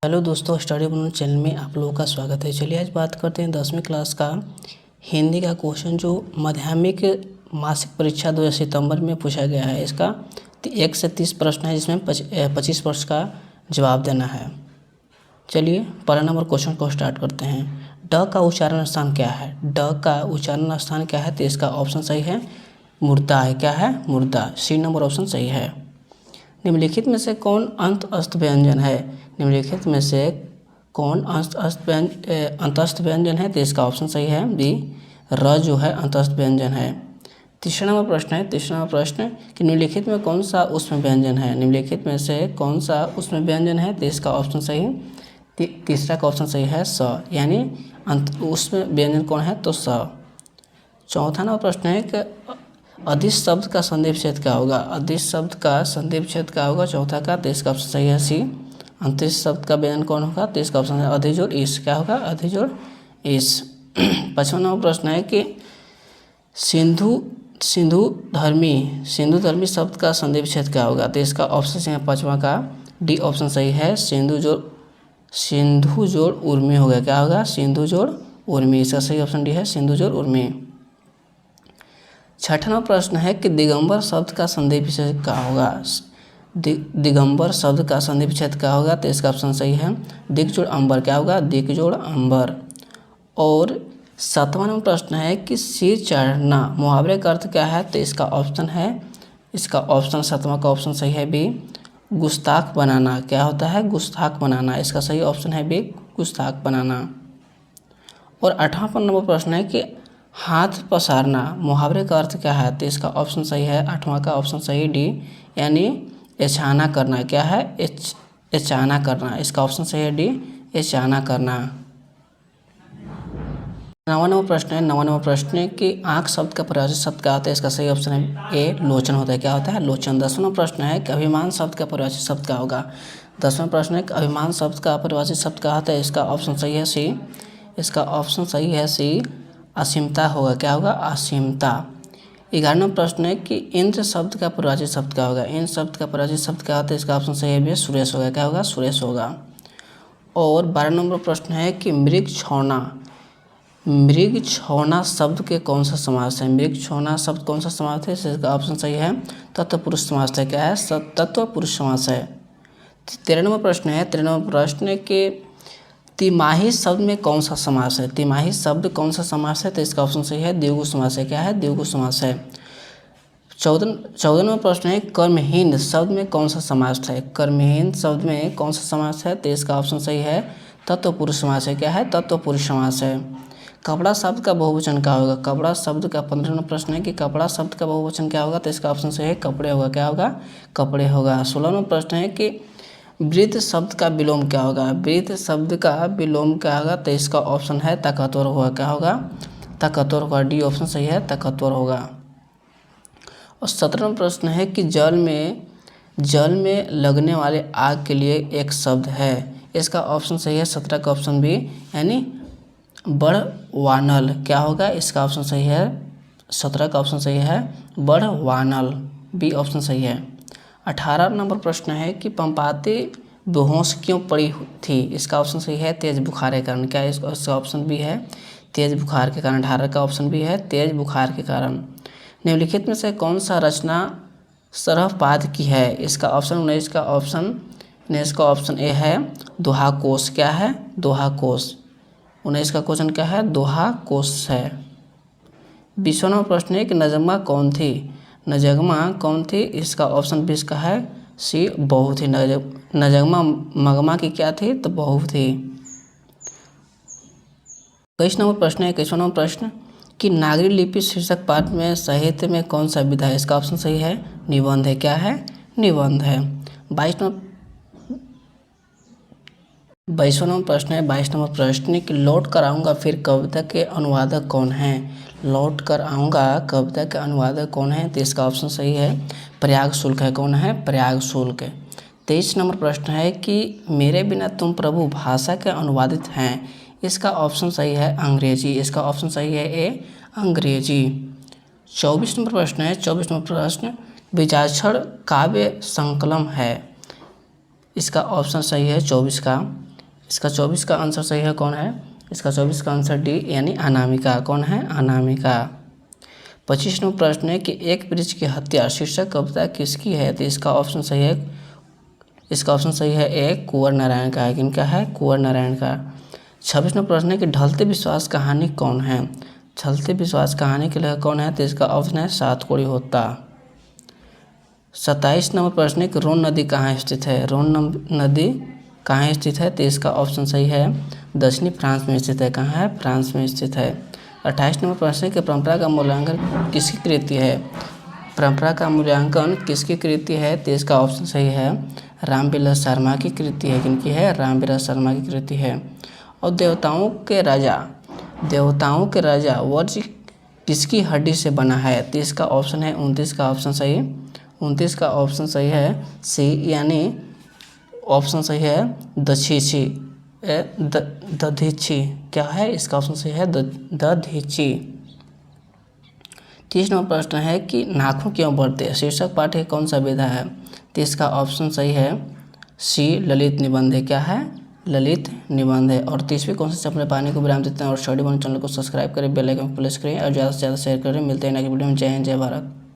Hello दोस्तों, study बनोन channel में आप लोगों का स्वागत है। चलिए आज बात करते हैं 10वीं क्लास का हिंदी का क्वेश्चन जो माध्यमिक मासिक परीक्षा 2 सितंबर में पूछा गया है। इसका 1 से 30 प्रश्न है जिसमें 25 प्रश्न का जवाब देना है। चलिए पहला नंबर क्वेश्चन को स्टार्ट करते हैं। ड का उच्चारण स्थान क्या है? ड का उच्चारण स्थान क्या है? तो इसका ऑप्शन सही है मुर्दा है। क्या है? मुर्दा। सी नंबर ऑप्शन सही है। निम्नलिखित में से कौन अंतस्थ व्यंजन है? निम्नलिखित में से कौन अंतस्थ व्यंजन है? तो इसका ऑप्शन सही है बी, र जो है अंतस्थ व्यंजन है। तीसरा नंबर प्रश्न है। तीसरा नंबर प्रश्न कि निम्नलिखित में कौन सा उसमें व्यंजन है? निम्नलिखित में से कौन सा उसमें व्यंजन है? तो इसका ऑप्शन सही तीसरा का ऑप्शन सही है स, यानी उसमें व्यंजन कौन है? तो स। चौथा नंबर प्रश्न है कि अधिस शब्द का संधि छेद क्या होगा? अधिस शब्द का संधि छेद क्या होगा? चौथा का। तो इसका ऑप्शन सही है सी। अंतिश शब्द का व्यंजन कौन होगा? तो इसका ऑप्शन है अधिजोड़ ईस। क्या होगा? अधिजोड़ ईस। पांचवा नंबर प्रश्न है कि सिंधु धर्मी शब्द का संधि विच्छेद क्या होगा? तो इसका ऑप्शन है पांचवा का डी ऑप्शन सही है। सिंधु जोड़ उर्मी हो गया। क्या होगा? सिंधु जोड़ उर्मी। इसका सही ऑप्शन डी है सिंधु जोड़ उर्मी। छठा नंबर प्रश्न है कि दिगंबर शब्द का संधि विच्छेद क्या होगा? दिगंबर शब्द का संधि विच्छेद क्या होगा? तो इसका ऑप्शन सही है दिक जोड़ अंबर। क्या होगा? दिक जोड़ अंबर। और सातवां नंबर प्रश्न है कि सिर चढ़ना मुहावरे का अर्थ क्या है? तो इसका ऑप्शन सातवां का ऑप्शन सही है बी, गुस्ताख बनाना। क्या होता है? गुस्ताख बनाना। इसका सही ऑप्शन है बी, गुस्ताख बनाना। और आठवां नंबर प्रश्न है कि हाथ पसारना मुहावरे का अर्थ क्या है? तो इसका ऑप्शन सही है आठवां का ऑप्शन सही डी, यानी एछाना करना। क्या है? एछाना करना। इसका ऑप्शन सही है डी, एछाना करना। नवा नंबर प्रश्न है। नवा नंबर प्रश्न है कि आँख शब्द का परिभाषित शब्द क्या होता है? इसका सही ऑप्शन है ए, लोचन होता है। क्या होता है? लोचन। 10वां प्रश्न है कि अभिमान शब्द का परिभाषित शब्द क्या होगा? 10वां प्रश्न है कि अभिमान शब्द का परिभाषित शब्द क्या होता है? इसका ऑप्शन सही है सी। इसका ऑप्शन सही है सी, असीमता होगा। क्या होगा? असीमता। 11वां प्रश्न है कि इंद्र शब्द का परिभाषित शब्द क्या होगा? इंद्र शब्द का परिभाषित शब्द क्या होता है? इसका ऑप्शन सही है सुरेश होगा। क्या होगा? सुरेश होगा। और 12 नंबर प्रश्न है कि मृग छौना शब्द के कौन सा समास है? मृग छौना शब्द कौन सा समास है? इसका ऑप्शन सही है तत्पुरुष समास है। क्या है? तत्पुरुष समास है। 13 नंबर प्रश्न है। 13 नंबर प्रश्न के तिमाही शब्द में कौन सा समास है? तिमाही शब्द कौन सा समास है? तो इसका ऑप्शन सही है द्विगु समास है। क्या है? द्विगु समास है। 14 नंबर प्रश्न है कर्महीन शब्द में कौन सा समास है? कर्महीन शब्द में कौन सा समास है? तो इसका ऑप्शन सही है तत्पुरुष समास है। क्या है? तत्पुरुष समास है। कपड़ा शब्द का बहुवचन क्या होगा? कपड़ा शब्द का 15 नंबर प्रश्न है कि कपड़ा शब्द का बहुवचन क्या होगा? तो इसका ऑप्शन सही है कपड़े होगा। क्या होगा? कपड़े होगा। 16 नंबर प्रश्न है कि वृद्ध शब्द का विलोम क्या होगा? वृद्ध शब्द का विलोम क्या होगा? तो इसका ऑप्शन है ताकतवर होगा। क्या होगा? ताकतवर होगा। डी ऑप्शन सही है ताकतवर होगा। और 17वां प्रश्न है कि जल में लगने वाले आग के लिए एक शब्द है। इसका ऑप्शन सही है 17 का ऑप्शन बी, यानी बड़वानल। क्या होगा? इसका ऑप्शन सही है 17 का ऑप्शन सही है बड़वानल। बी ऑप्शन सही है। 18 नंबर प्रश्न है कि पंपाती बेहोश क्यों पड़ी थी? इसका ऑप्शन सही है तेज बुखार के कारण। क्या इसका ऑप्शन बी है तेज बुखार के कारण। 18 का ऑप्शन बी है तेज बुखार के कारण। निम्नलिखित में से कौन सा रचना सरहपाद की है? इसका ऑप्शन 19 का ऑप्शन ए है दोहा कोश। क्या है? दोहा कोश। 19 का क्वेश्चन क्या है? दोहा कोश है। 20वां नंबर प्रश्न है कि नजमा कौन थी? नजमा कौन थी? इसका ऑप्शन 20 का है सी, बहू थी। नजमा मगमा की क्या थी? तो बहू थी। 21 नंबर प्रश्न है। 21वां नंबर प्रश्न कि नागरी लिपि शीर्षक पाठ में साहित्य में कौन सा विधा है? इसका ऑप्शन सही है निबंध है। क्या है? निबंध है। 22वां नंबर प्रश्न है। 22 नंबर प्रश्न कि लौट कर आऊँगा फिर कविता के अनुवादक कौन है? लौट कर आऊँगा कविता के अनुवादक कौन है? तो इसका ऑप्शन सही है प्रयाग शुल्क है। कौन है? प्रयाग शुल्क। 23 नंबर प्रश्न है कि मेरे बिना तुम प्रभु भाषा के अनुवादित हैं। इसका ऑप्शन सही है अंग्रेजी। इसका ऑप्शन सही है ए, अंग्रेजी। 24 नंबर प्रश्न है। 24 नंबर प्रश्न बीजाक्षर काव्य संकलम है। इसका ऑप्शन सही है 24 का इसका 24 का आंसर सही है कौन है? इसका 24 का आंसर डी यानी अनामिका। कौन है? अनामिका। 25 नंबर प्रश्न है कि एक वृक्ष की हत्या शीर्षक कविता किसकी है? तो इसका ऑप्शन सही है ए कुंवर नारायण का है। किनका है? कुंवर नारायण का। 26 नंबर प्रश्न है कि ढलते विश्वास कहानी कौन है? ढलते विश्वास कहानी के लेखक कौन है? तो इसका ऑप्शन है सातकोड़ी होता। 27 नंबर प्रश्न है कि रोन नदी कहाँ स्थित है? रोन नदी कहाँ स्थित है? तो इसका ऑप्शन सही है दक्षिणी फ्रांस में स्थित है। कहाँ है? फ्रांस में स्थित है। 28 नंबर प्रश्न है कि परंपरा का मूल्यांकन किसकी कृति है? परंपरा का मूल्यांकन किसकी कृति है? तो इसका ऑप्शन सही है रामविलास शर्मा की कृति है। किनकी है? रामविलास शर्मा की कृति है। और देवताओं के राजा वर्ष किसकी हड्डी से बना है? तो इसका ऑप्शन है 29 का ऑप्शन सही 29 का ऑप्शन सही है सी यानी ऑप्शन सही है दधीची। दधीची क्या है? इसका ऑप्शन सही है दधीची। 30 नंबर प्रश्न है कि नाखून क्यों बढ़ते? शीर्षक पाठ है कौन सा विधा है? तो इसका ऑप्शन सही है सी ललित निबंध है। क्या है? ललित निबंध है। और 30वीं कौन से अपने पानी को विराम देते हैं और स्टडी वन चैनल को सब्सक्राइब करें, बेल आइकन को प्रेस करें और ज़्यादा से ज़्यादा शेयर करें। मिलते हैं नेक्स्ट वीडियो में। जय हिंद, जय भारत।